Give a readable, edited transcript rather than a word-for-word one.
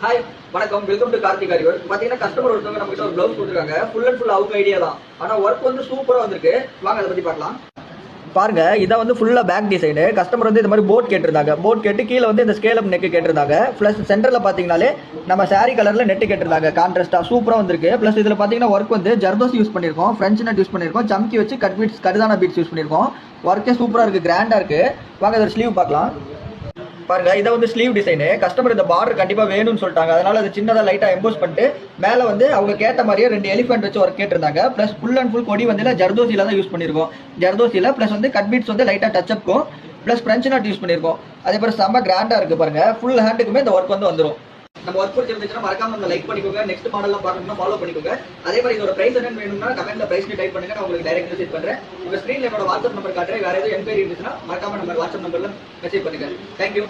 Hi வணக்கம், welcome to Karthik அறிவர். பாத்தீங்கன்னா கஸ்டமர் ஒருத்தவங்க நம்ம கிட்ட ஒரு ப்ளவுஸ் கொடுத்துருக்காங்க. ஃபுல் அண்ட் ஃபுல் அவங்க ஐடியா தான். ஆனா ஒர்க் வந்து சூப்பரா வந்திருக்கு. வாங்க அதை பத்தி பார்க்கலாம். பாருங்க, இதை வந்து ஃபுல்லா பேக் டிசைனு. கஸ்டமர் வந்து இந்த மாதிரி போட் கேட்டிருந்தாங்க. போட் கேட்டு கீழே வந்து இந்த ஸ்கேல் அப் நெக் கேட்டிருந்தாங்க. பிளஸ் சென்டர்ல பாத்தீங்கன்னாலே நம்ம சாரி கலர்ல நெட் கேட்டிருந்தாங்க. கான்ட்ராஸ்டா சூப்பரா வந்திருக்கு. பிளஸ் இதுல பாத்தீங்கன்னா ஒர்க் வந்து ஜர்தோசி யூஸ் பண்ணிருக்கோம், பிரெஞ்சு நட் யூஸ் பண்ணிருக்கோம், சம்கி வச்சு கட் பீட்ஸ் கருதான பீட்ஸ் யூஸ் பண்ணிருக்கோம். ஒர்க்கே சூப்பரா இருக்கு, கிராண்டா இருக்கு. வாங்க இதோட ஸ்லீவ் பார்க்கலாம். பாருங்க, இதை வந்து ஸ்லீவ் டிசைனு. கஸ்டமர் இந்த பார்டர் கண்டிப்பா வேணும்னு சொல்லிட்டாங்க. அதனால அது சின்னதா லைட்டா எம்போஸ் பண்ணிட்டு மேல வந்து அவங்க கேட்ட மாதிரியே 2 எலிஃபென்ட் வச்சு ஒர்க் கேட்டிருந்தாங்க. பிளஸ் ஃபுல் அண்ட் ஃபுல் கொடி வந்து ஜர்தோசியில தான் யூஸ் பண்ணிருக்கோம். ஜர்தோசியில பிளஸ் வந்து கட் பீட்ஸ் வந்து லைட்டா டச் அப்க்கும் பிளஸ் பிரெஞ்சு நாட் யூஸ் பண்ணிருக்கோம். அதே மாதிரி செம்ம கிராண்டா இருக்கு. பாருங்க, ஃபுல் ஹேண்டுக்குமே இந்த ஒர்க் வந்து வந்துடும். நம்ம ஒர்க் பிடிச்சிருந்துச்சுன்னா மறக்காம நம்ம லைக் பண்ணிக்கோங்க. நெக்ஸ்ட் மாடல்லாம் பார்க்கணும்னா ஃபாலோ பண்ணிக்கோங்க. அதே மாதிரி இதோட பிரைஸ் என்னன்னு வேணும்னா கமெண்ட்ல பிரைஸ் டைப் பண்ணுங்க. நான் உங்களுக்கு டைரக்ட் மெசேஜ் பண்றேன். உங்க ஸ்கிரீன்ல என்னோட வாட்ஸ்அப் நம்பர் காட்டுறேன். வேற எதுவும் என்கொயரி இருந்துச்சுன்னா மறக்காம நம்ம வாட்ஸ்அப் நம்பர்ல மெசேஜ் பண்ணுங்க. தேங்க்யூ.